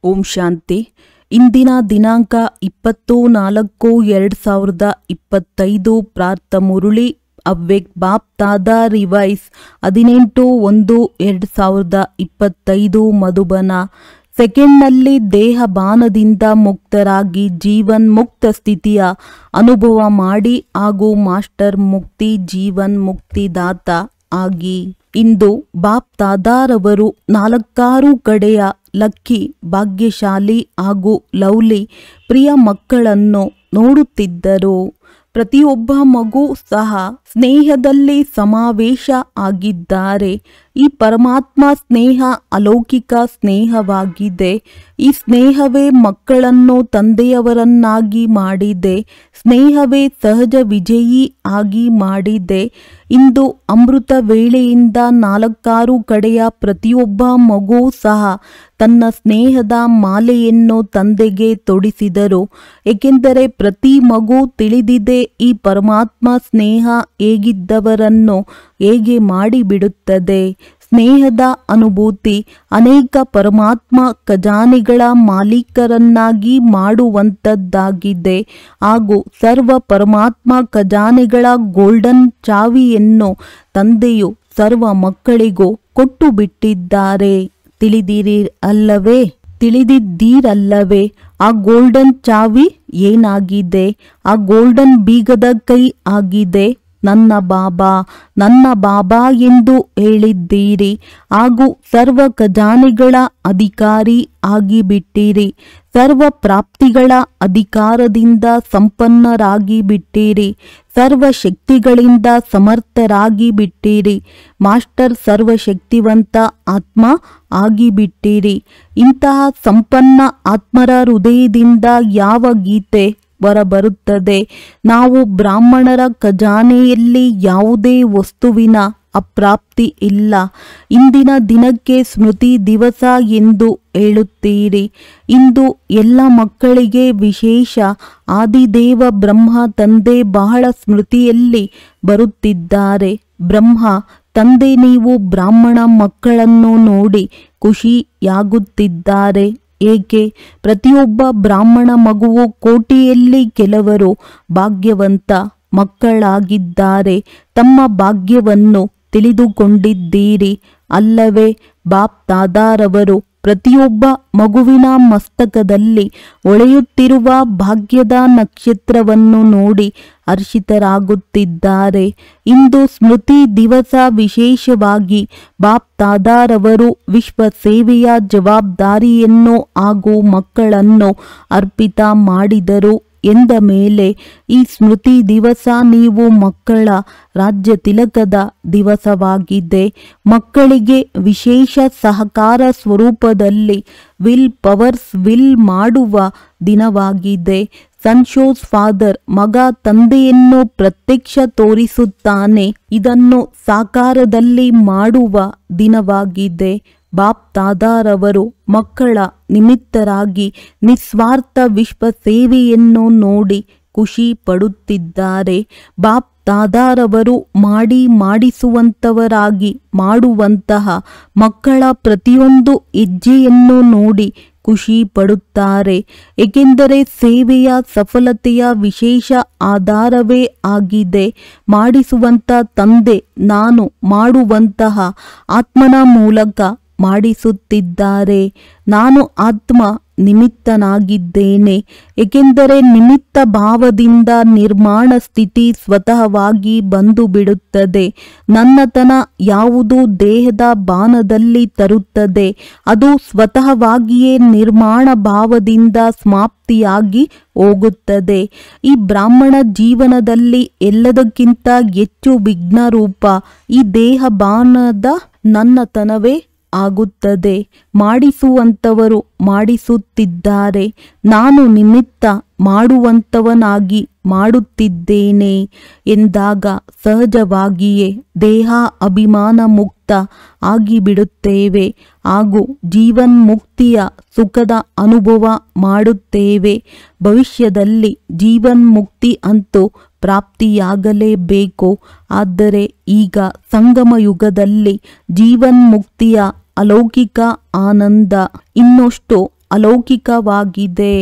ಓಂ ಶಾಂತಿ. ಇಂದಿನ ದಿನಾಂಕ 20/4/2025. ಪ್ರಾರ್ಥ ಮುರುಳಿ ಅವ್ಯಕ್ಟ್ ಬಾಪ್ ತಾದಾ ರಿವೈಸ್ 18/1/2025 ಮಧುಬನ. ಸೆಕೆಂಡ್ನಲ್ಲಿ ದೇಹ ಬಾನದಿಂದ ಮುಕ್ತರಾಗಿ ಜೀವನ್ ಮುಕ್ತ ಸ್ಥಿತಿಯ ಅನುಭವ ಮಾಡಿ ಹಾಗೂ ಮಾಸ್ಟರ್ ಮುಕ್ತಿ ಜೀವನ್ ಮುಕ್ತಿದಾತ ಆಗಿ. ಇಂದು ಬಾಪ್ ತಾದಾರವರು 4 ಕಡೆಯ ಲಕ್ಕಿ ಭಾಗ್ಯಶಾಲಿ ಹಾಗೂ ಲವ್ಲಿ ಪ್ರಿಯ ಮಕ್ಕಳನ್ನು ನೋಡುತ್ತಿದ್ದರು. ಪ್ರತಿಯೊಬ್ಬ ಮಗು ಸಹ ಸ್ನೇಹದಲ್ಲಿ ಸಮಾವೇಶ ಆಗಿದ್ದಾರೆ. ಈ ಪರಮಾತ್ಮ ಸ್ನೇಹ ಅಲೌಕಿಕ ಸ್ನೇಹವಾಗಿದೆ. ಈ ಸ್ನೇಹವೇ ಮಕ್ಕಳನ್ನು ತಂದೆಯವರನ್ನಾಗಿ ಮಾಡಿದೆ. ಸ್ನೇಹವೇ ಸಹಜ ವಿಜಯಿ ಆಗಿ ಮಾಡಿದೆ. ಇಂದು ಅಮೃತ ವೇಳೆಯಿಂದ 4 ಕಡೆಯ ಪ್ರತಿಯೊಬ್ಬ ಮಗು ಸಹ ತನ್ನ ಸ್ನೇಹದ ಮಾಲೆಯನ್ನು ತಂದೆಗೆ ತೊಡಿಸಿದರು. ಏಕೆಂದರೆ ಪ್ರತಿ ಮಗು ತಿಳಿದಿದೆ ಈ ಪರಮಾತ್ಮ ಸ್ನೇಹ ಹೇಗಿದ್ದವರನ್ನು ಹೇಗೆ ಮಾಡಿಬಿಡುತ್ತದೆ. ಸ್ನೇಹದ ಅನುಭೂತಿ ಅನೇಕ ಪರಮಾತ್ಮ ಖಜಾನೆಗಳ ಮಾಲೀಕರನ್ನಾಗಿ ಮಾಡುವಂಥದ್ದಾಗಿದೆ ಹಾಗೂ ಸರ್ವ ಪರಮಾತ್ಮ ಖಜಾನೆಗಳ ಗೋಲ್ಡನ್ ಚಾವಿಯನ್ನು ತಂದೆಯು ಸರ್ವ ಮಕ್ಕಳಿಗೂ ಕೊಟ್ಟು ಬಿಟ್ಟಿದ್ದಾರೆ. ತಿಳಿದಿದ್ದೀರಲ್ಲವೇ ಆ ಗೋಲ್ಡನ್ ಚಾವಿ ಏನಾಗಿದೆ? ಆ ಗೋಲ್ಡನ್ ಬೀಗದ ಕೈ ಆಗಿದೆ ನನ್ನ ಬಾಬಾ ಎಂದು ಹೇಳಿದ್ದೀರಿ ಹಾಗೂ ಸರ್ವ ಖಜಾನೆಗಳ ಅಧಿಕಾರಿ ಆಗಿಬಿಟ್ಟಿರಿ. ಸರ್ವ ಪ್ರಾಪ್ತಿಗಳ ಅಧಿಕಾರದಿಂದ ಸಂಪನ್ನರಾಗಿ ಬಿಟ್ಟಿರಿ. ಸರ್ವ ಶಕ್ತಿಗಳಿಂದ ಸಮರ್ಥರಾಗಿ ಬಿಟ್ಟಿರಿ. ಮಾಸ್ಟರ್ ಸರ್ವಶಕ್ತಿವಂತ ಆತ್ಮ ಆಗಿಬಿಟ್ಟಿರಿ. ಇಂತಹ ಸಂಪನ್ನ ಆತ್ಮರ ಹೃದಯದಿಂದ ಯಾವ ಗೀತೆ ಹೊರಬರುತ್ತದೆ? ನಾವು ಬ್ರಾಹ್ಮಣರ ಖಜಾನೆಯಲ್ಲಿ ಯಾವುದೇ ವಸ್ತುವಿನ ಅಪ್ರಾಪ್ತಿ ಇಲ್ಲ. ಇಂದಿನ ದಿನಕ್ಕೆ ಸ್ಮೃತಿ ದಿವಸ ಎಂದು ಹೇಳುತ್ತೀರಿ. ಇಂದು ಎಲ್ಲ ಮಕ್ಕಳಿಗೆ ವಿಶೇಷ ಆದಿದೇವ ಬ್ರಹ್ಮ ತಂದೆ ಬಹಳ ಸ್ಮೃತಿಯಲ್ಲಿ ಬರುತ್ತಿದ್ದಾರೆ. ಬ್ರಹ್ಮ ತಂದೆ ನೀವು ಬ್ರಾಹ್ಮಣ ಮಕ್ಕಳನ್ನು ನೋಡಿ ಖುಷಿಯಾಗುತ್ತಿದ್ದಾರೆ. ಏಕೆ? ಪ್ರತಿಯೊಬ್ಬ ಬ್ರಾಹ್ಮಣ ಮಗುವು ಕೋಟಿಯಲ್ಲಿ ಕೆಲವರು ಭಾಗ್ಯವಂತ ಮಕ್ಕಳಾಗಿದ್ದಾರೆ. ತಮ್ಮ ಭಾಗ್ಯವನ್ನು ತಿಳಿದುಕೊಂಡಿದ್ದೀರಿ ಅಲ್ಲವೇ? ಬಾಪ್ ತಾದಾರವರು ಪ್ರತಿಯೊಬ್ಬ ಮಗುವಿನ ಮಸ್ತಕದಲ್ಲಿ ಹೊಳೆಯುತ್ತಿರುವ ಭಾಗ್ಯದ ನಕ್ಷತ್ರವನ್ನು ನೋಡಿ ಹರ್ಷಿತರಾಗುತ್ತಿದ್ದಾರೆ. ಇಂದು ಸ್ಮೃತಿ ದಿವಸ ವಿಶೇಷವಾಗಿ ಬಾಪ್ ತಾದಾರವರು ವಿಶ್ವ ಸೇವೆಯ ಜವಾಬ್ದಾರಿಯನ್ನು ಹಾಗೂ ಮಕ್ಕಳನ್ನು ಅರ್ಪಿತ ಮಾಡಿದರು ಎಂದ ಮೇಲೆ ಈ ಸ್ಮೃತಿ ದಿವಸ ನೀವು ಮಕ್ಕಳ ರಾಜ್ಯ ತಿಲಕದ ದಿವಸವಾಗಿದೆ. ಮಕ್ಕಳಿಗೆ ವಿಶೇಷ ಸಹಕಾರ ಸ್ವರೂಪದಲ್ಲಿ ವಿಲ್ ಪವರ್ಸ್ ವಿಲ್ ಮಾಡುವ ದಿನವಾಗಿದೆ. ಸನ್ ಶೋಸ್ ಫಾದರ್ ಮಗ ತಂದೆಯನ್ನು ಪ್ರತ್ಯಕ್ಷ ತೋರಿಸುತ್ತಾನೆ. ಇದನ್ನು ಸಾಕಾರದಲ್ಲಿ ಮಾಡುವ ದಿನವಾಗಿದೆ. ಬಾಪ್ ತಾದಾರವರು ಮಕ್ಕಳ ನಿಮಿತ್ತರಾಗಿ ನಿಸ್ವಾರ್ಥ ವಿಶ್ವ ಸೇವೆಯನ್ನು ನೋಡಿ ಖುಷಿ ಪಡುತ್ತಿದ್ದಾರೆ. ಬಾಪ್ ತಾದಾರವರು ಮಾಡಿಸುವಂತವರಾಗಿ ಮಾಡುವಂತಹ ಮಕ್ಕಳ ಪ್ರತಿಯೊಂದು ಹೆಜ್ಜೆಯನ್ನು ನೋಡಿ ಖುಷಿ ಪಡುತ್ತಾರೆ. ಏಕೆಂದರೆ ಸೇವೆಯ ಸಫಲತೆಯ ವಿಶೇಷ ಆಧಾರವೇ ಆಗಿದೆ. ಮಾಡಿಸುವಂತ ತಂದೆ ನಾನು ಮಾಡುವಂತಹ ಆತ್ಮನ ಮೂಲಕ ಮಾಡಿಸುತ್ತಿದ್ದಾರೆ. ನಾನು ಆತ್ಮ ನಿಮಿತ್ತನಾಗಿದ್ದೇನೆ. ಏಕೆಂದರೆ ನಿಮಿತ್ತ ಭಾವದಿಂದ ನಿರ್ಮಾಣ ಸ್ಥಿತಿ ಸ್ವತಃವಾಗಿ ಬಂದು ಬಿಡುತ್ತದೆ. ನನ್ನತನ ಯಾವುದು ದೇಹದ ಬಾನದಲ್ಲಿ ತರುತ್ತದೆ ಅದು ಸ್ವತಃವಾಗಿಯೇ ನಿರ್ಮಾಣ ಭಾವದಿಂದ ಸಮಾಪ್ತಿಯಾಗಿ ಹೋಗುತ್ತದೆ. ಈ ಬ್ರಾಹ್ಮಣ ಜೀವನದಲ್ಲಿ ಎಲ್ಲದಕ್ಕಿಂತ ಹೆಚ್ಚು ವಿಘ್ನ ರೂಪ ಈ ದೇಹ ಬಾನದ ನನ್ನತನವೇ ಆಗುತ್ತದೆ. ಮಾಡಿಸುವಂತವರು ಮಾಡಿಸುತ್ತಿದ್ದಾರೆ. ನಾನು ನಿಮಿತ್ತ ಮಾಡುವಂತವನಾಗಿ ಮಾಡುತ್ತಿದ್ದೇನೆ ಎಂದಾಗ ಸಹಜವಾಗಿಯೇ ದೇಹ ಅಭಿಮಾನ ಮುಕ್ತ ಆಗಿಬಿಡುತ್ತೇವೆ ಹಾಗೂ ಜೀವನ್ ಮುಕ್ತಿಯ ಸುಖದ ಅನುಭವ ಮಾಡುತ್ತೇವೆ. ಭವಿಷ್ಯದಲ್ಲಿ ಜೀವನ್ ಮುಕ್ತಿ ಅಂತೂ ಪ್ರಾಪ್ತಿಯಾಗಲೇಬೇಕು. ಆದರೆ ಈಗ ಸಂಗಮ ಯುಗದಲ್ಲಿ ಜೀವನ್ ಮುಕ್ತಿಯ ಅಲೌಕಿಕ ಆನಂದ ಇನ್ನಷ್ಟು ಅಲೌಕಿಕವಾಗಿದೆ.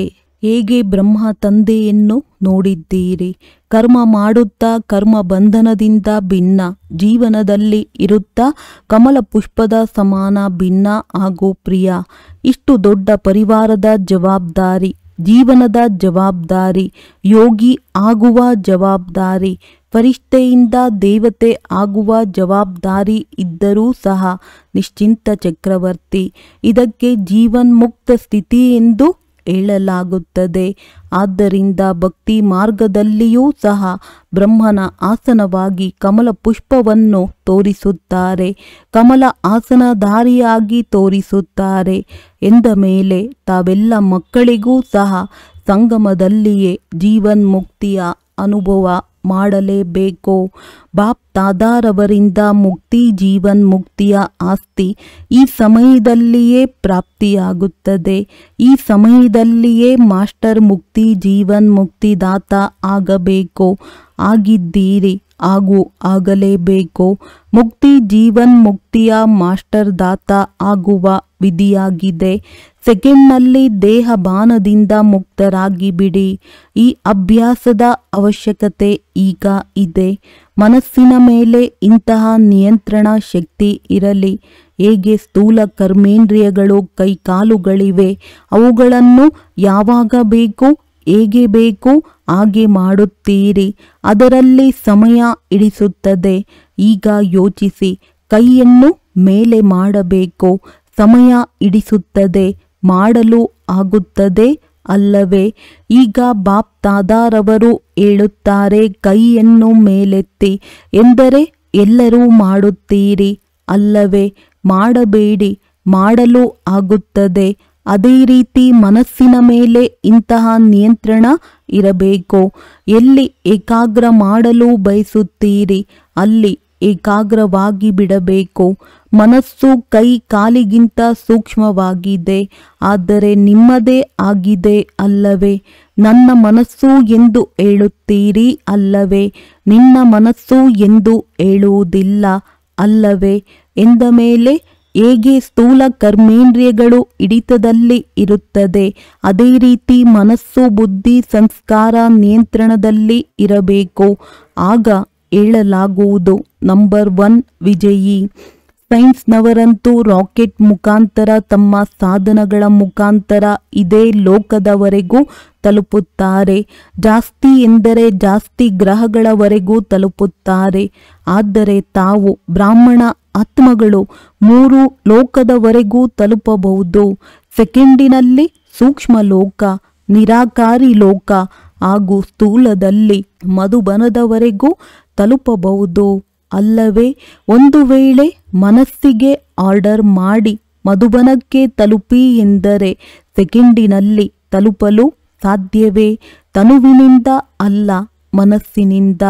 ಹೇಗೆ ಬ್ರಹ್ಮ ತಂದೆಯನ್ನು ನೋಡಿದ್ದೀರಿ. ಕರ್ಮ ಮಾಡುತ್ತಾ ಕರ್ಮ ಬಂಧನದಿಂದ ಭಿನ್ನ, ಜೀವನದಲ್ಲಿ ಇರುತ್ತಾ ಕಮಲ ಪುಷ್ಪದ ಸಮಾನ ಭಿನ್ನ ಹಾಗೂ ಪ್ರಿಯ. ಇಷ್ಟು ದೊಡ್ಡ ಪರಿವಾರದ ಜವಾಬ್ದಾರಿ, ಜೀವನದ ಜವಾಬ್ದಾರಿ, ಯೋಗಿ ಆಗುವ ಜವಾಬ್ದಾರಿ, ಫರಿಷ್ಠೆಯಿಂದ ದೇವತೆ ಆಗುವ ಜವಾಬ್ದಾರಿ ಇದ್ದರೂ ಸಹ ನಿಶ್ಚಿಂತ ಚಕ್ರವರ್ತಿ. ಇದಕ್ಕೆ ಜೀವನ್ಮುಕ್ತ ಸ್ಥಿತಿ ಎಂದು ಹೇಳಲಾಗುತ್ತದೆ. ಆದ್ದರಿಂದ ಭಕ್ತಿ ಮಾರ್ಗದಲ್ಲಿಯೂ ಸಹ ಬ್ರಹ್ಮನ ಆಸನವಾಗಿ ಕಮಲ ಪುಷ್ಪವನ್ನು ತೋರಿಸುತ್ತಾರೆ, ಕಮಲ ಆಸನಧಾರಿಯಾಗಿ ತೋರಿಸುತ್ತಾರೆ. ಎಂದ ಮೇಲೆ ತಾವೆಲ್ಲ ಮಕ್ಕಳಿಗೂ ಸಹ ಸಂಗಮದಲ್ಲಿಯೇ ಜೀವನ್ಮುಕ್ತಿಯ ಅನುಭವ ಮಾಡಲೇಬೇಕು. ಬಾಪ್ ತಾದಾರವರಿಂದ ಮುಕ್ತಿ ಜೀವನ್ಮುಕ್ತಿಯ ಆಸ್ತಿ ಈ ಸಮಯದಲ್ಲಿಯೇ ಪ್ರಾಪ್ತಿಯಾಗುತ್ತದೆ. ಈ ಸಮಯದಲ್ಲಿಯೇ ಮಾಸ್ಟರ್ ಮುಕ್ತಿ ಜೀವನ್ಮುಕ್ತಿದಾತ ಆಗಬೇಕು. ಆಗಿದ್ದೀರಿ ಹಾಗೂ ಆಗಲೇಬೇಕು. ಮುಕ್ತಿ ಜೀವನ್ಮುಕ್ತಿಯ ಮಾಸ್ಟರ್ ದಾತ ಆಗುವ ವಿಧಿಯಾಗಿದೆ. ಸೆಕೆಂಡ್ನಲ್ಲಿ ದೇಹ ಬಾನದಿಂದ ಮುಕ್ತರಾಗಿ ಬಿಡಿ. ಈ ಅಭ್ಯಾಸದ ಅವಶ್ಯಕತೆ ಈಗ ಇದೆ. ಮನಸ್ಸಿನ ಮೇಲೆ ಇಂತಹ ನಿಯಂತ್ರಣ ಶಕ್ತಿ ಇರಲಿ. ಹೇಗೆ ಸ್ಥೂಲ ಕರ್ಮೇಂದ್ರಿಯಗಳು ಕೈಕಾಲುಗಳಿವೆ, ಅವುಗಳನ್ನು ಯಾವಾಗ ಬೇಕು ಹೇಗೆ ಬೇಕು ಹಾಗೆ ಮಾಡುತ್ತೀರಿ. ಅದರಲ್ಲಿ ಸಮಯ ಹಿಡಿಸುತ್ತದೆ. ಈಗ ಯೋಚಿಸಿ, ಕೈಯನ್ನು ಮೇಲೆ ಮಾಡಬೇಕು, ಸಮಯ ಹಿಡಿಸುತ್ತದೆ, ಮಾಡಲು ಆಗುತ್ತದೆ ಅಲ್ಲವೇ? ಈಗ ಬಾಪ್ ತಾದಾರವರು ಹೇಳುತ್ತಾರೆ, ಕೈಯನ್ನು ಮೇಲೆತ್ತಿ ಎಂದರೆ ಎಲ್ಲರೂ ಮಾಡುತ್ತೀರಿ ಅಲ್ಲವೇ? ಮಾಡಬೇಡಿ, ಮಾಡಲು ಆಗುತ್ತದೆ. ಅದೇ ರೀತಿ ಮನಸ್ಸಿನ ಮೇಲೆ ಇಂತಹ ನಿಯಂತ್ರಣ ಇರಬೇಕು. ಎಲ್ಲಿ ಏಕಾಗ್ರ ಮಾಡಲು ಬಯಸುತ್ತೀರಿ ಅಲ್ಲಿ ಏಕಾಗ್ರವಾಗಿ ಬಿಡಬೇಕು. ಮನಸ್ಸು ಕೈ ಕಾಲಿಗಿಂತ ಸೂಕ್ಷ್ಮವಾಗಿದೆ, ಆದರೆ ನಿಮ್ಮದೇ ಆಗಿದೆ ಅಲ್ಲವೇ? ನನ್ನ ಮನಸ್ಸು ಎಂದು ಹೇಳುತ್ತೀರಿ ಅಲ್ಲವೇ? ನಿನ್ನ ಮನಸ್ಸು ಎಂದು ಹೇಳುವುದಿಲ್ಲ ಅಲ್ಲವೇ? ಎಂದ ಮೇಲೆ ಹೇಗೆ ಸ್ಥೂಲ ಕರ್ಮೇಂದ್ರಿಯಗಳು ಹಿಡಿತದಲ್ಲಿ ಇರುತ್ತದೆ, ಅದೇ ರೀತಿ ಮನಸ್ಸು ಬುದ್ಧಿ ಸಂಸ್ಕಾರ ನಿಯಂತ್ರಣದಲ್ಲಿ ಇರಬೇಕು. ಆಗ ಹೇಳಲಾಗುವುದು ನಂಬರ್ 1 ವಿಜಯಿ. ಸೈನ್ಸ್ನವರಂತೂ ರಾಕೆಟ್ ಮುಖಾಂತರ ತಮ್ಮ ಸಾಧನಗಳ ಮುಖಾಂತರ ಇದೇ ಲೋಕದವರೆಗೂ ತಲುಪುತ್ತಾರೆ. ಜಾಸ್ತಿ ಎಂದರೆ ಜಾಸ್ತಿ ಗ್ರಹಗಳವರೆಗೂ ತಲುಪುತ್ತಾರೆ. ಆದರೆ ತಾವು ಬ್ರಾಹ್ಮಣ ಆತ್ಮಗಳು 3 ಲೋಕದವರೆಗೂ ತಲುಪಬಹುದು. ಸೆಕೆಂಡಿನಲ್ಲಿ ಸೂಕ್ಷ್ಮ ಲೋಕ, ನಿರಾಕಾರಿ ಲೋಕ ಹಾಗೂ ಸ್ಥೂಲದಲ್ಲಿ ಮಧುಬನದವರೆಗೂ ತಲುಪಬಹುದು ಅಲ್ಲವೇ? ಒಂದು ವೇಳೆ ಮನಸ್ಸಿಗೆ ಆರ್ಡರ್ ಮಾಡಿ ಮಧುಬನಕ್ಕೆ ತಲುಪಿ ಎಂದರೆ ಸೆಕೆಂಡಿನಲ್ಲಿ ತಲುಪಲು ಸಾಧ್ಯವೇ? ತನುವಿನಿಂದ ಅಲ್ಲ, ಮನಸ್ಸಿನಿಂದ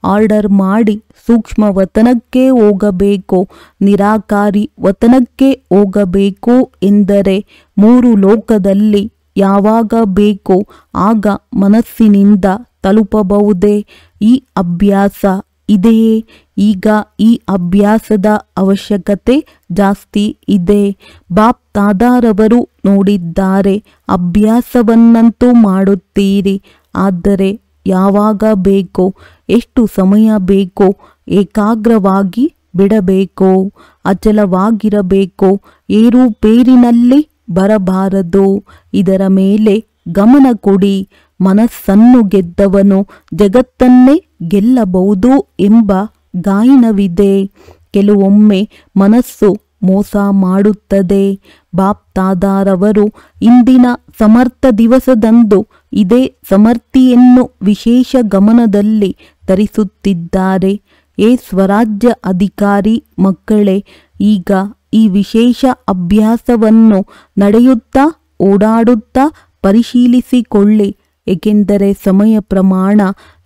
ಆರ್ಡರ್ ಮಾಡಿ ಸೂಕ್ಷ್ಮ ವತನಕ್ಕೆ ಹೋಗಬೇಕು, ನಿರಾಕಾರಿ ವತನಕ್ಕೆ ಹೋಗಬೇಕು ಎಂದರೆ 3 ಲೋಕದಲ್ಲಿ ಯಾವಾಗ ಬೇಕು ಆಗ ಮನಸ್ಸಿನಿಂದ ತಲುಪಬಹುದೇ? ಈ ಅಭ್ಯಾಸ ಇದೆಯೇ? ಈಗ ಈ ಅಭ್ಯಾಸದ ಅವಶ್ಯಕತೆ ಜಾಸ್ತಿ ಇದೆ. ಬಾಪ್ ತಾದಾರವರು ನೋಡಿದ್ದಾರೆ. ಅಭ್ಯಾಸವನ್ನಂತೂ ಮಾಡುತ್ತೀರಿ, ಆದರೆ ಯಾವಾಗ ಬೇಕೋ, ಎಷ್ಟು ಸಮಯ ಬೇಕೋ ಏಕಾಗ್ರವಾಗಿ ಬಿಡಬೇಕು, ಅಚಲವಾಗಿರಬೇಕು, ಏರುಪೇರಿನಲ್ಲಿ ಬರಬಾರದು. ಇದರ ಮೇಲೆ ಗಮನ ಕೊಡಿ. ಮನಸ್ಸನ್ನು ಗೆದ್ದವನು ಜಗತ್ತನ್ನೇ ಗೆಲ್ಲಬಹುದು ಎಂಬ ಗಾಯನವಿದೆ. ಕೆಲವೊಮ್ಮೆ ಮನಸ್ಸು ಮೋಸ ಮಾಡುತ್ತದೆ. ಬಾಪ್ ತಾದಾರವರು ಇಂದಿನ ಸಮರ್ಥ ದಿವಸದಂದು ಇದೇ ಸಮರ್ಥಿಯನ್ನು ವಿಶೇಷ ಗಮನದಲ್ಲಿ ತರಿಸುತ್ತಿದ್ದಾರೆ. ಏ ಸ್ವರಾಜ್ಯ ಅಧಿಕಾರಿ ಮಕ್ಕಳೇ, ಈಗ ಈ ವಿಶೇಷ ಅಭ್ಯಾಸವನ್ನು ನಡೆಯುತ್ತಾ ಓಡಾಡುತ್ತಾ ಪರಿಶೀಲಿಸಿಕೊಳ್ಳಿ. ಏಕೆಂದರೆ ಸಮಯ ಪ್ರಮಾಣ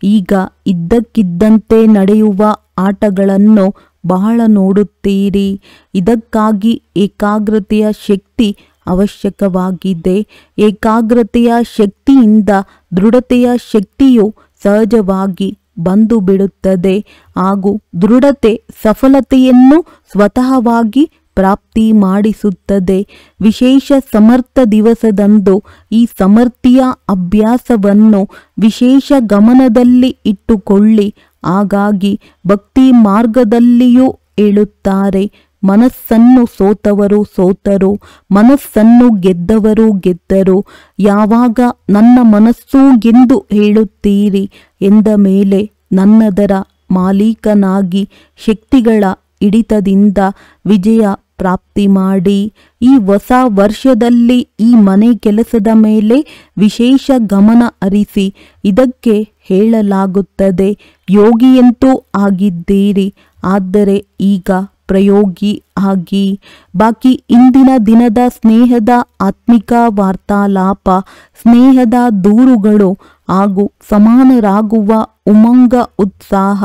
ಈಗ ಇದ್ದಕ್ಕಿದ್ದಂತೆ ನಡೆಯುವ ಆಟಗಳನ್ನು ಬಹಳ ನೋಡುತ್ತೀರಿ. ಇದಕ್ಕಾಗಿ ಏಕಾಗ್ರತೆಯ ಶಕ್ತಿ ಅವಶ್ಯಕವಾಗಿದೆ. ಏಕಾಗ್ರತೆಯ ಶಕ್ತಿಯಿಂದ ದೃಢತೆಯ ಶಕ್ತಿಯು ಸಹಜವಾಗಿ ಬಂದು ಬಿಡುತ್ತದೆ ಹಾಗೂ ದೃಢತೆ ಸಫಲತೆಯನ್ನು ಸ್ವತಃವಾಗಿ ಪ್ರಾಪ್ತಿ ಮಾಡಿಸುತ್ತದೆ. ವಿಶೇಷ ಸಮರ್ಥ ದಿವಸದಂದು ಈ ಸಮರ್ಥಿಯ ಅಭ್ಯಾಸವನ್ನು ವಿಶೇಷ ಗಮನದಲ್ಲಿ ಇಟ್ಟುಕೊಳ್ಳಿ. ಹಾಗಾಗಿ ಭಕ್ತಿ ಮಾರ್ಗದಲ್ಲಿಯೂ ಹೇಳುತ್ತಾರೆ, ಮನಸ್ಸನ್ನು ಸೋತವರು ಸೋತರು, ಮನಸ್ಸನ್ನು ಗೆದ್ದವರು ಗೆದ್ದರು. ಯಾವಾಗ ನನ್ನ ಮನಸ್ಸು ಎಂದು ಹೇಳುತ್ತೀರಿ ಎಂದ ಮೇಲೆ ನನ್ನದರ ಮಾಲೀಕನಾಗಿ ಶಕ್ತಿಗಳ ಹಿಡಿತದಿಂದ ವಿಜಯ ಪ್ರಾಪ್ತಿ ಮಾಡಿ. ಈ ಹೊಸ ವರ್ಷದಲ್ಲಿ ಈ ಮನೆ ಕೆಲಸದ ಮೇಲೆ ವಿಶೇಷ ಗಮನ ಹರಿಸಿ. ಇದಕ್ಕೆ ಹೇಳಲಾಗುತ್ತದೆ, ಯೋಗಿಯಂತೂ ಆಗಿದ್ದೀರಿ, ಆದರೆ ಈಗ ಪ್ರಯೋಗಿ ಆಗಿ. ಬಾಕಿ ಇಂದಿನ ದಿನದ ಸ್ನೇಹದ ಆತ್ಮಿಕ ವಾರ್ತಾಲಾಪ, ಸ್ನೇಹದ ದೂರುಗಳು ಹಾಗೂ ಸಮಾನರಾಗುವ ಉಮಂಗ ಉತ್ಸಾಹ,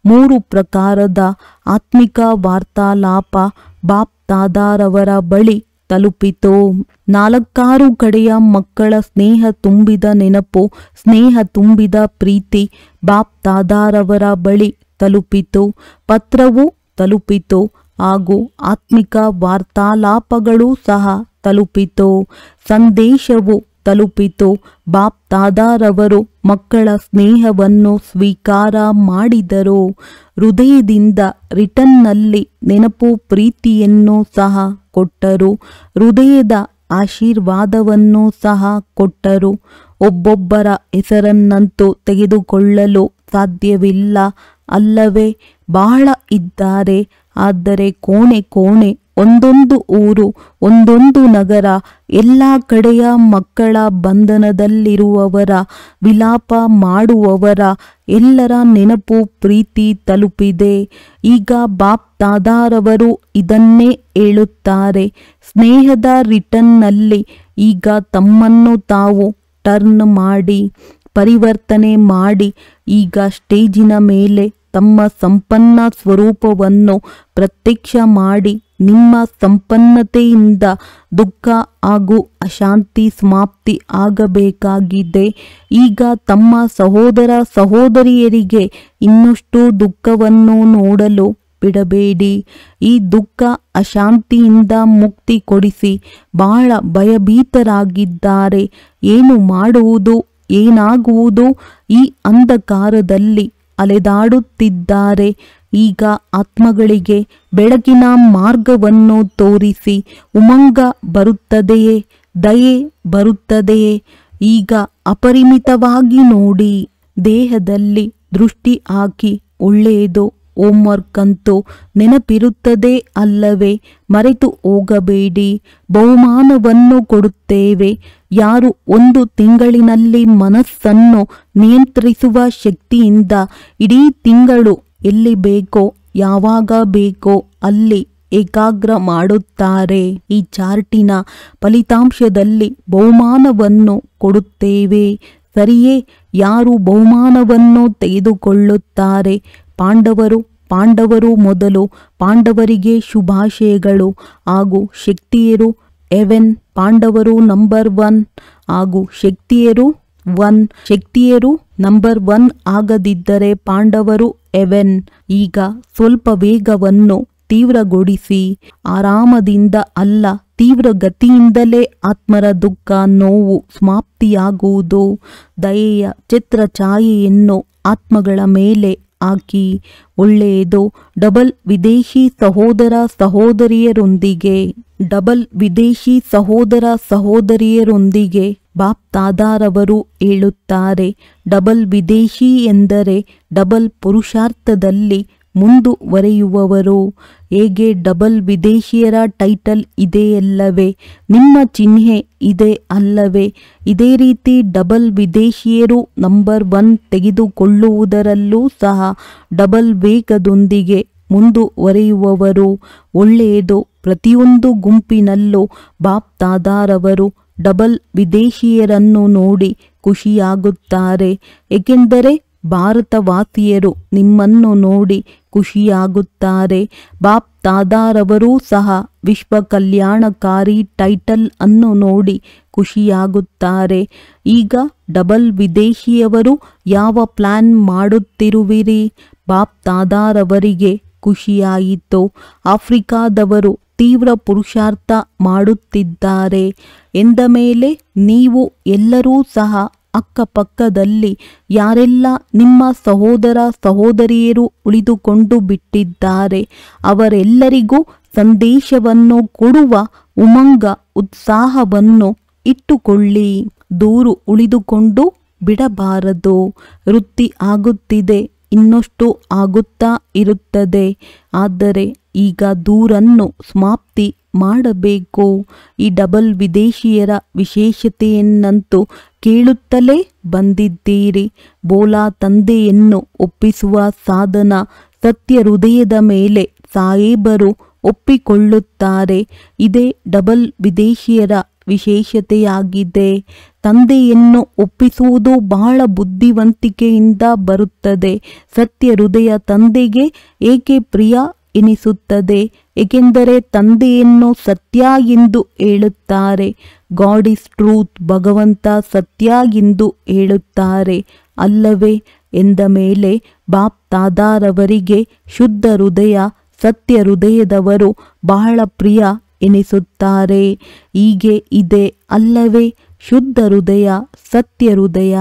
3 ಪ್ರಕಾರದ ಆತ್ಮಿಕ ವಾರ್ತಾಲಾಪ ಬಾಪ್ ದಾದಾರವರ ಬಳಿ ತಲುಪಿತು. 4 ಕಡೆಯ ಮಕ್ಕಳ ಸ್ನೇಹ ತುಂಬಿದ ನೆನಪು, ಸ್ನೇಹ ತುಂಬಿದ ಪ್ರೀತಿ ಬಾಪ್ ದಾದಾರವರ ಬಳಿ ತಲುಪಿತು. ಪತ್ರವು ತಲುಪಿತು ಹಾಗೂ ಆತ್ಮಿಕ ವಾರ್ತಾಲಾಪಗಳು ಸಹ ತಲುಪಿತು. ಸಂದೇಶವು ತಲುಪಿತು. ಬಾಪ್ ದಾದಾರವರು ಮಕ್ಕಳ ಸ್ನೇಹವನ್ನು ಸ್ವೀಕಾರ ಮಾಡಿದರು. ಹೃದಯದಿಂದ ರಿಟರ್ನ್ನಲ್ಲಿ ನೆನಪು ಪ್ರೀತಿಯನ್ನು ಸಹ ಕೊಟ್ಟರು. ಹೃದಯದ ಆಶೀರ್ವಾದವನ್ನು ಸಹ ಕೊಟ್ಟರು. ಒಬ್ಬೊಬ್ಬರ ಹೆಸರನ್ನಂತೂ ತೆಗೆದುಕೊಳ್ಳಲು ಸಾಧ್ಯವಿಲ್ಲ ಅಲ್ಲವೇ? ಬಹಳ ಇದ್ದಾರೆ. ಆದರೆ ಕೋಣೆ ಕೋಣೆ, ಒಂದೊಂದು ಊರು, ಒಂದೊಂದು ನಗರ, ಎಲ್ಲ ಕಡೆಯ ಮಕ್ಕಳ ಬಂಧನದಲ್ಲಿರುವವರ, ವಿಲಾಪ ಮಾಡುವವರ ಎಲ್ಲರ ನೆನಪು ಪ್ರೀತಿ ತಲುಪಿದೆ. ಈಗ ಬಾಪ್ ದಾದಾರವರು ಇದನ್ನೇ ಹೇಳುತ್ತಾರೆ, ಸ್ನೇಹದ ರಿಟರ್ನ್ನಲ್ಲಿ ಈಗ ತಮ್ಮನ್ನು ತಾವು ಟರ್ನ್ ಮಾಡಿ, ಪರಿವರ್ತನೆ ಮಾಡಿ. ಈಗ ಸ್ಟೇಜಿನ ಮೇಲೆ ತಮ್ಮ ಸಂಪನ್ನ ಸ್ವರೂಪವನ್ನು ಪ್ರತ್ಯಕ್ಷ ಮಾಡಿ. ನಿಮ್ಮ ಸಂಪನ್ನತೆಯಿಂದ ದುಃಖ ಹಾಗೂ ಅಶಾಂತಿ ಸಮಾಪ್ತಿ ಆಗಬೇಕಾಗಿದೆ. ಈಗ ತಮ್ಮ ಸಹೋದರ ಸಹೋದರಿಯರಿಗೆ ಇನ್ನಷ್ಟು ದುಃಖವನ್ನು ನೋಡಲು ಬಿಡಬೇಡಿ. ಈ ದುಃಖ ಅಶಾಂತಿಯಿಂದ ಮುಕ್ತಿ ಕೊಡಿಸಿ. ಬಹಳ ಭಯಭೀತರಾಗಿದ್ದಾರೆ. ಏನು ಮಾಡುವುದು, ಏನಾಗುವುದು? ಈ ಅಂಧಕಾರದಲ್ಲಿ ಅಲೆದಾಡುತ್ತಿದ್ದಾರೆ. ಈಗ ಆತ್ಮಗಳಿಗೆ ಬೆಳಕಿನ ಮಾರ್ಗವನ್ನು ತೋರಿಸಿ. ಉಮಂಗ ಬರುತ್ತದೆಯೇ? ದಯೆ ಬರುತ್ತದೆಯೇ? ಈಗ ಅಪರಿಮಿತವಾಗಿ ನೋಡಿ. ದೇಹದಲ್ಲಿ ದೃಷ್ಟಿ ಹಾಕಿ. ಒಳ್ಳೆಯದು. ಹೋಮ್ವರ್ಕ್ ಅಂತೂ ನೆನಪಿರುತ್ತದೆ ಅಲ್ಲವೇ? ಮರೆತು ಹೋಗಬೇಡಿ. ಬಹುಮಾನವನ್ನು ಕೊಡುತ್ತೇವೆ. ಯಾರು 1 ತಿಂಗಳಿನಲ್ಲಿ ಮನಸ್ಸನ್ನು ನಿಯಂತ್ರಿಸುವ ಶಕ್ತಿಯಿಂದ ಇಡೀ ತಿಂಗಳು ಎಲ್ಲಿ ಬೇಕೋ ಯಾವಾಗ ಬೇಕೋ ಅಲ್ಲಿ ಏಕಾಗ್ರ ಮಾಡುತ್ತಾರೆ, ಈ ಚಾರ್ಟಿನ ಫಲಿತಾಂಶದಲ್ಲಿ ಬಹುಮಾನವನ್ನು ಕೊಡುತ್ತೇವೆ. ಸರಿಯೇ? ಯಾರು ಬಹುಮಾನವನ್ನು ತೆಗೆದುಕೊಳ್ಳುತ್ತಾರೆ? ಪಾಂಡವರು ಮೊದಲು. ಪಾಂಡವರಿಗೆ ಶುಭಾಶಯಗಳು ಹಾಗೂ ಶಕ್ತಿಯರು 11. ಪಾಂಡವರು ನಂಬರ್ 1 ಹಾಗೂ ಶಕ್ತಿಯರು 1. ಶಕ್ತಿಯರು ನಂಬರ್ 1 ಆಗದಿದ್ದರೆ ಪಾಂಡವರು 11. ಈಗ ಸ್ವಲ್ಪ ವೇಗವನ್ನು ತೀವ್ರಗೊಳಿಸಿ. ಆರಾಮದಿಂದ ಅಲ್ಲ, ತೀವ್ರ ಗತಿಯಿಂದಲೇ ಆತ್ಮರ ದುಃಖ ನೋವು ಸಮಾಪ್ತಿಯಾಗುವುದು. ದಯೆಯ ಛತ್ರಛಾಯೆಯನ್ನು ಆತ್ಮಗಳ ಮೇಲೆ ಹಾಕಿ. ಒಳ್ಳೆಯದು. ಡಬಲ್ ವಿದೇಶಿ ಸಹೋದರ ಸಹೋದರಿಯರೊಂದಿಗೆ ಬಾಪ್ ದಾದಾರವರು ಹೇಳುತ್ತಾರೆ, ಡಬಲ್ ವಿದೇಶಿ ಎಂದರೆ ಡಬಲ್ ಪುರುಷಾರ್ಥದಲ್ಲಿ ಮುಂದುವರೆಯುವವರು. ಹೇಗೆ ಡಬಲ್ ವಿದೇಶಿಯರ ಟೈಟಲ್ ಇದೆಯಲ್ಲವೇ? ನಿಮ್ಮ ಚಿಹ್ನೆ ಇದೆ ಅಲ್ಲವೇ? ಇದೇ ರೀತಿ ಡಬಲ್ ವಿದೇಶಿಯರು ನಂಬರ್ 1 ತೆಗೆದುಕೊಳ್ಳುವುದರಲ್ಲೂ ಸಹ ಡಬಲ್ ವೇಗದೊಂದಿಗೆ ಮುಂದುವರೆಯುವವರು. ಒಳ್ಳೆಯದು. ಪ್ರತಿಯೊಂದು ಗುಂಪಿನಲ್ಲೂ ಬಾಪ್ ದಾದಾರವರು ಡಬಲ್ ವಿದೇಶಿಯರನ್ನು ನೋಡಿ ಖುಷಿಯಾಗುತ್ತಾರೆ. ಏಕೆಂದರೆ ಭಾರತವಾಸಿಯರು ನಿಮ್ಮನ್ನು ನೋಡಿ ಖುಷಿಯಾಗುತ್ತಾರೆ. ಬಾಪ್ ದಾದಾರವರೂ ಸಹ ವಿಶ್ವ ಕಲ್ಯಾಣಕಾರಿ ಟೈಟಲ್ ಅನ್ನು ನೋಡಿ ಖುಷಿಯಾಗುತ್ತಾರೆ. ಈಗ ಡಬಲ್ ವಿದೇಶಿಯವರು ಯಾವ ಪ್ಲಾನ್ ಮಾಡುತ್ತಿರುವಿರಿ? ಬಾಪ್ ದಾದಾರವರಿಗೆ ಖುಷಿಯಾಯಿತು. ಆಫ್ರಿಕಾದವರು ತೀವ್ರ ಪುರುಷಾರ್ಥ ಮಾಡುತ್ತಿದ್ದಾರೆ ಎಂದ ಮೇಲೆ ನೀವು ಎಲ್ಲರೂ ಸಹ ಅಕ್ಕಪಕ್ಕದಲ್ಲಿ ಯಾರೆಲ್ಲ ನಿಮ್ಮ ಸಹೋದರ ಸಹೋದರಿಯರು ಉಳಿದುಕೊಂಡು ಬಿಟ್ಟಿದ್ದಾರೆ ಅವರೆಲ್ಲರಿಗೂ ಸಂದೇಶವನ್ನು ಕೊಡುವ ಉಮಂಗ ಉತ್ಸಾಹವನ್ನು ಇಟ್ಟುಕೊಳ್ಳಿ. ದೂರು ಉಳಿದುಕೊಂಡು ಬಿಡಬಾರದು. ವೃತ್ತಿ ಆಗುತ್ತಿದೆ, ಇನ್ನಷ್ಟು ಆಗುತ್ತಾ ಇರುತ್ತದೆ. ಆದರೆ ಈಗ ದೂರನ್ನು ಸಮಾಪ್ತಿ ಮಾಡಬೇಕು. ಈ ಡಬಲ್ ವಿದೇಶಿಯರ ವಿಶೇಷತೆಯನ್ನಂತೂ ಕೇಳುತ್ತಲೇ ಬಂದಿದ್ದೀರಿ. ಬೋಲಾ ತಂದೆಯನ್ನು ಒಪ್ಪಿಸುವ ಸಾಧನ ಸತ್ಯ ಹೃದಯದ ಮೇಲೆ ಸಾಹೇಬರು ಒಪ್ಪಿಕೊಳ್ಳುತ್ತಾರೆ. ಇದೇ ಡಬಲ್ ವಿದೇಶಿಯರ ವಿಶೇಷತೆಯಾಗಿದೆ. ತಂದೆಯನ್ನು ಒಪ್ಪಿಸುವುದು ಬಹಳ ಬುದ್ಧಿವಂತಿಕೆಯಿಂದ ಬರುತ್ತದೆ. ಸತ್ಯ ಹೃದಯ ತಂದೆಗೆ ಏಕೆ ಪ್ರಿಯ ಎನಿಸುತ್ತದೆ? ಏಕೆಂದರೆ ತಂದೆಯನ್ನು ಸತ್ಯ ಎಂದು ಹೇಳುತ್ತಾರೆ. ಗಾಡ್ ಇಸ್ ಟ್ರೂತ್, ಭಗವಂತ ಸತ್ಯ ಎಂದು ಹೇಳುತ್ತಾರೆ ಅಲ್ಲವೇ? ಎಂದ ಮೇಲೆ ಬಾಪ್ ತಾದಾರವರಿಗೆ ಶುದ್ಧ ಹೃದಯ ಸತ್ಯ ಹೃದಯದವರು ಬಹಳ ಪ್ರಿಯ ಎನಿಸುತ್ತಾರೆ. ಹೀಗೆ ಇದೆ ಅಲ್ಲವೇ? ಶುದ್ಧ ಹೃದಯ ಸತ್ಯ ಹೃದಯ.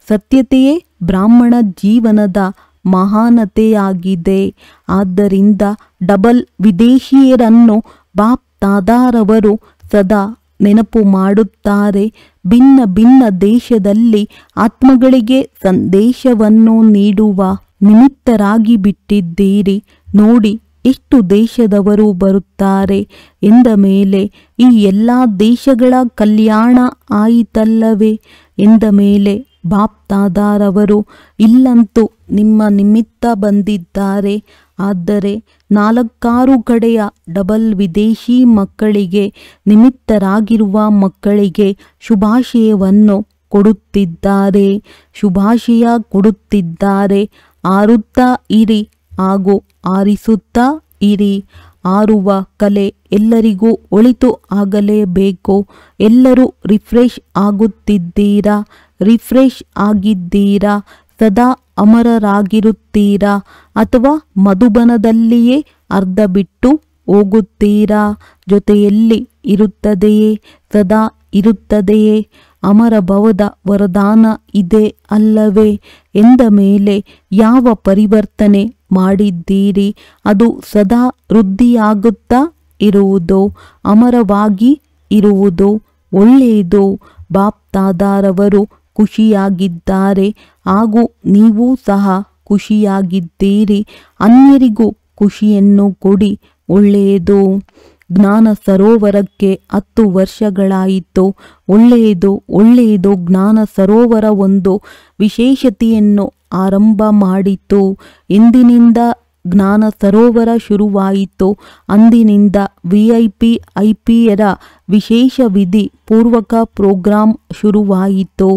ಸತ್ಯತೆಯೇ ಬ್ರಾಹ್ಮಣ ಜೀವನದ ಮಹಾನತೆಯಾಗಿದೆ. ಆದ್ದರಿಂದ ಡಬಲ್ ವಿದೇಶಿಯರನ್ನು ಬಾಪ್ ತಾದಾರವರು ಸದಾ ನೆನಪು ಮಾಡುತ್ತಾರೆ. ಭಿನ್ನ ಭಿನ್ನ ದೇಶದಲ್ಲಿ ಆತ್ಮಗಳಿಗೆ ಸಂದೇಶವನ್ನು ನೀಡುವ ನಿಮಿತ್ತರಾಗಿ ಬಿಟ್ಟಿದ್ದೀರಿ. ನೋಡಿ ಎಷ್ಟು ದೇಶದವರು ಬರುತ್ತಾರೆ ಎಂದ ಮೇಲೆ ಈ ಎಲ್ಲ ದೇಶಗಳ ಕಲ್ಯಾಣ ಆಯಿತಲ್ಲವೇ? ಎಂದ ಮೇಲೆ ಬಾಪ್ ತಾದಾರವರು ಇಲ್ಲಂತೂ ನಿಮ್ಮ ನಿಮಿತ್ತ ಬಂದಿದ್ದಾರೆ. ಆದರೆ 4-6 ಕಡೆಯ ಡಬಲ್ ವಿದೇಶಿ ಮಕ್ಕಳಿಗೆ ನಿಮಿತ್ತರಾಗಿರುವ ಮಕ್ಕಳಿಗೆ ಶುಭಾಶಯವನ್ನು ಕೊಡುತ್ತಿದ್ದಾರೆ. ಶುಭಾಶಯ ಕೊಡುತ್ತಿದ್ದಾರೆ. ಆರುತ್ತಾ ಇರಿ ಹಾಗೂ ಆರಿಸುತ್ತಾ ಇರಿ. ಆರುವ ಕಲೆ ಎಲ್ಲರಿಗೂ ಒಳಿತು ಆಗಲೇಬೇಕು. ಎಲ್ಲರೂ ರಿಫ್ರೆಶ್ ಆಗುತ್ತಿದ್ದೀರಾ? ರಿಫ್ರೆಶ್ ಆಗಿದ್ದೀರಾ? ಸದಾ ಅಮರರಾಗಿರುತ್ತೀರಾ ಅಥವಾ ಮಧುಬನದಲ್ಲಿಯೇ ಅರ್ಧ ಬಿಟ್ಟು ಹೋಗುತ್ತೀರಾ? ಜೊತೆಯಲ್ಲಿ ಇರುತ್ತದೆಯೇ? ಸದಾ ಇರುತ್ತದೆಯೇ? ಅಮರಭವದ ವರದಾನ ಇದೆ ಅಲ್ಲವೇ? ಎಂದ ಮೇಲೆ ಯಾವ ಪರಿವರ್ತನೆ ಮಾಡಿದ್ದೀರಿ ಅದು ಸದಾ ವೃದ್ಧಿಯಾಗುತ್ತಾ ಇರುವುದು, ಅಮರವಾಗಿ ಇರುವುದು ಒಳ್ಳೆಯದು. ಬಾಪ್ ತಾದಾರವರು ಖುಷಿಯಾಗಿದ್ದಾರೆ ಹಾಗೂ ನೀವು ಸಹ ಖುಷಿಯಾಗಿದ್ದೀರಿ. ಅನ್ಯರಿಗೂ ಖುಷಿಯನ್ನು ಕೊಡಿ, ಒಳ್ಳೆಯದು. ಜ್ಞಾನ ಸರೋವರಕ್ಕೆ 10 ವರ್ಷಗಳಾಯಿತು. ಒಳ್ಳೆಯದು ಒಳ್ಳೆಯದು. ಜ್ಞಾನ ಸರೋವರ ಒಂದು ವಿಶೇಷತೆಯನ್ನು ಆರಂಭ ಮಾಡಿತು. ಎಂದಿನಿಂದ ಜ್ಞಾನ ಸರೋವರ ಶುರುವಾಯಿತು ಅಂದಿನಿಂದ VIP IPಯರ ವಿಶೇಷ ವಿಧಿ ಪೂರ್ವಕ ಪ್ರೋಗ್ರಾಂ ಶುರುವಾಯಿತು.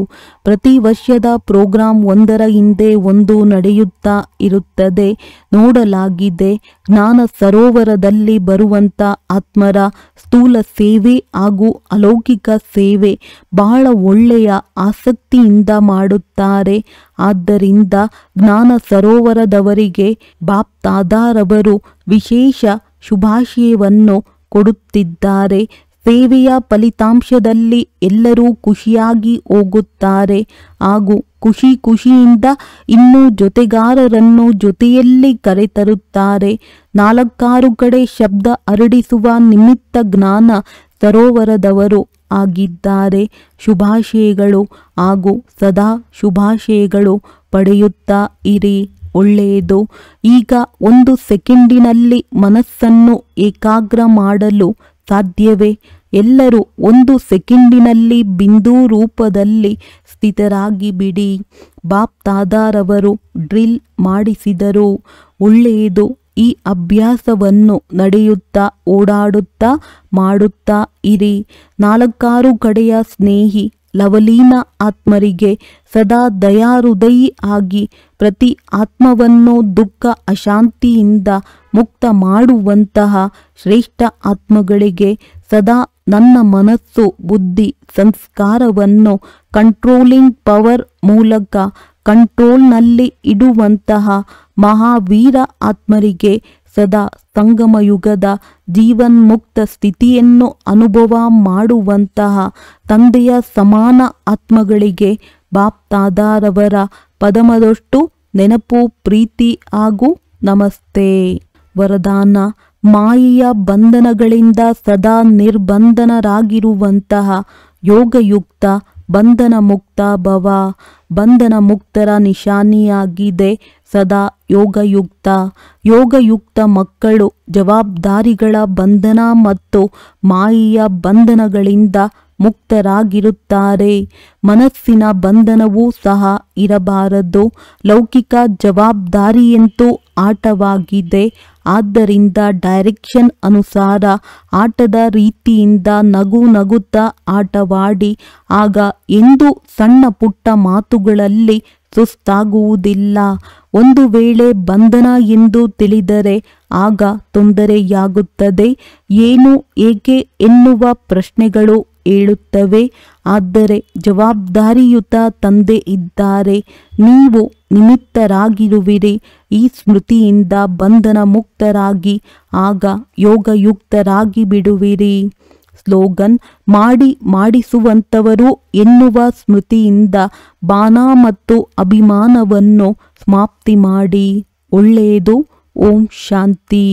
ಪ್ರತಿ ವರ್ಷದ ಪ್ರೋಗ್ರಾಂ ಒಂದರ ಹಿಂದೆ ಒಂದು ನಡೆಯುತ್ತಾ ಇರುತ್ತದೆ. ನೋಡಲಾಗಿದೆ ಜ್ಞಾನ ಸರೋವರದಲ್ಲಿ ಬರುವಂಥ ಆತ್ಮರ ಸ್ಥೂಲ ಸೇವೆ ಹಾಗೂ ಅಲೌಕಿಕ ಸೇವೆ ಬಹಳ ಒಳ್ಳೆಯ ಆಸಕ್ತಿಯಿಂದ ಮಾಡುತ್ತಾರೆ. ಆದ್ದರಿಂದ ಜ್ಞಾನ ಸರೋವರದವರಿಗೆ ಬಾಪ್ ತಾದಾರವರು ವಿಶೇಷ ಶುಭಾಶಯವನ್ನು ಕೊಡುತ್ತಿದ್ದಾರೆ. ಸೇವೆಯ ಫಲಿತಾಂಶದಲ್ಲಿ ಎಲ್ಲರೂ ಖುಷಿಯಾಗಿ ಹೋಗುತ್ತಾರೆ ಹಾಗೂ ಖುಷಿಯಿಂದ ಇನ್ನೂ ಜೊತೆಗಾರರನ್ನು ಜೊತೆಯಲ್ಲಿ ಕರೆತರುತ್ತಾರೆ. 4-6 ಕಡೆ ಶಬ್ದ ಹರಡಿಸುವ ನಿಮಿತ್ತ ಜ್ಞಾನ ಸರೋವರದವರು ಆಗಿದ್ದಾರೆ. ಶುಭಾಶಯಗಳು ಹಾಗೂ ಸದಾ ಶುಭಾಶಯಗಳು ಪಡೆಯುತ್ತಾ ಇರಿ, ಒಳ್ಳೆಯದು. ಈಗ 1 ಸೆಕೆಂಡಿನಲ್ಲಿ ಮನಸ್ಸನ್ನು ಏಕಾಗ್ರ ಮಾಡಲು ಸಾಧ್ಯವೇ? ಎಲ್ಲರೂ 1 ಸೆಕೆಂಡಿನಲ್ಲಿ ಬಿಂದು ರೂಪದಲ್ಲಿ ಸ್ಥಿತರಾಗಿ ಬಿಡಿ. ಬಾಪ್ ತಾದಾರವರು ಡ್ರಿಲ್ ಮಾಡಿಸಿದರು. ಒಳ್ಳೆಯದು. ಈ ಅಭ್ಯಾಸವನ್ನು ನಡೆಯುತ್ತಾ ಓಡಾಡುತ್ತಾ ಮಾಡುತ್ತಾ ಇರಿ. 4-6 ಕಡೆಯ ಸ್ನೇಹಿ ಲವಲೀನ ಆತ್ಮರಿಗೆ ಸದಾ ದಯಾಹೃದಯಿ ಆಗಿ ಪ್ರತಿ ಆತ್ಮವನ್ನು ದುಃಖ ಅಶಾಂತಿಯಿಂದ ಮುಕ್ತ ಮಾಡುವಂತಹ ಶ್ರೇಷ್ಠ ಆತ್ಮಗಳಿಗೆ ಸದಾ ನನ್ನ ಮನಸ್ಸು ಬುದ್ಧಿ ಸಂಸ್ಕಾರವನ್ನು ಕಂಟ್ರೋಲಿಂಗ್ ಪವರ್ ಮೂಲಕ ಕಂಟ್ರೋಲ್ನಲ್ಲಿ ಇಡುವಂತಹ ಮಹಾವೀರ ಆತ್ಮರಿಗೆ ಸದಾ ಸಂಗಮಯುಗದ ಜೀವನ್ಮುಕ್ತ ಸ್ಥಿತಿಯನ್ನು ಅನುಭವ ಮಾಡುವಂತಹ ತಂದೆಯ ಸಮಾನ ಆತ್ಮಗಳಿಗೆ ಬಾಪ್ತಾದಾರವರ ಪದಮದಷ್ಟು ನೆನಪು, ಪ್ರೀತಿ ಹಾಗೂ ನಮಸ್ತೆ. ವರದಾನ: ಮಾಯೆಯ ಬಂಧನಗಳಿಂದ ಸದಾ ನಿರ್ಬಂಧನರಾಗಿರುವಂತಹ ಯೋಗಯುಕ್ತ ಬಂಧನ ಮುಕ್ತ ಭವ. ಬಂಧನ ಮುಕ್ತರ ನಿಶಾನಿಯಾಗಿದೆ ಸದಾ ಯೋಗಯುಕ್ತ. ಯೋಗಯುಕ್ತ ಮಕ್ಕಳು ಜವಾಬ್ದಾರಿಗಳ ಬಂಧನ ಮತ್ತು ಮಾಯೆಯ ಬಂಧನಗಳಿಂದ ಮುಕ್ತರಾಗಿರುತ್ತಾರೆ. ಮನಸ್ಸಿನ ಬಂಧನವೂ ಸಹ ಇರಬಾರದು. ಲೌಕಿಕ ಜವಾಬ್ದಾರಿಯಂತೂ ಆಟವಾಗಿದೆ. ಆದ್ದರಿಂದ ಡೈರೆಕ್ಷನ್ ಅನುಸಾರ ಆಟದ ರೀತಿಯಿಂದ ನಗು ನಗುತ್ತಾ ಆಟವಾಡಿ. ಆಗ ಎಂದೂ ಸಣ್ಣ ಪುಟ್ಟ ಮಾತುಗಳಲ್ಲಿ ಸುಸ್ತಾಗುವುದಿಲ್ಲ. ಒಂದು ವೇಳೆ ಬಂಧನ ಎಂದು ತಿಳಿದರೆ ಆಗ ತೊಂದರೆಯಾಗುತ್ತದೆ. ಏನು, ಏಕೆ ಎನ್ನುವ ಪ್ರಶ್ನೆಗಳು ಏಳುತ್ತವೆ. ಆದರೆ ಜವಾಬ್ದಾರಿಯುತ ತಂದೆ ಇದ್ದಾರೆ. ನೀವು ನಿಮಿತ್ತರಾಗಿರುವಿರಿ. ಈ ಸ್ಮೃತಿಯಿಂದ ಬಂಧನ ಮುಕ್ತರಾಗಿ ಆಗ ಯೋಗಯುಕ್ತರಾಗಿ ಬಿಡುವಿರಿ. ಸ್ಲೋಗನ್: ಮಾಡಿಸುವಂತವರು ಎನ್ನುವ ಸ್ಮೃತಿಯಿಂದ ಬಾನ ಮತ್ತು ಅಭಿಮಾನವನ್ನು ಸಮಾಪ್ತಿ ಮಾಡಿ. ಒಳ್ಳೆಯದು. ಓಂ ಶಾಂತಿ.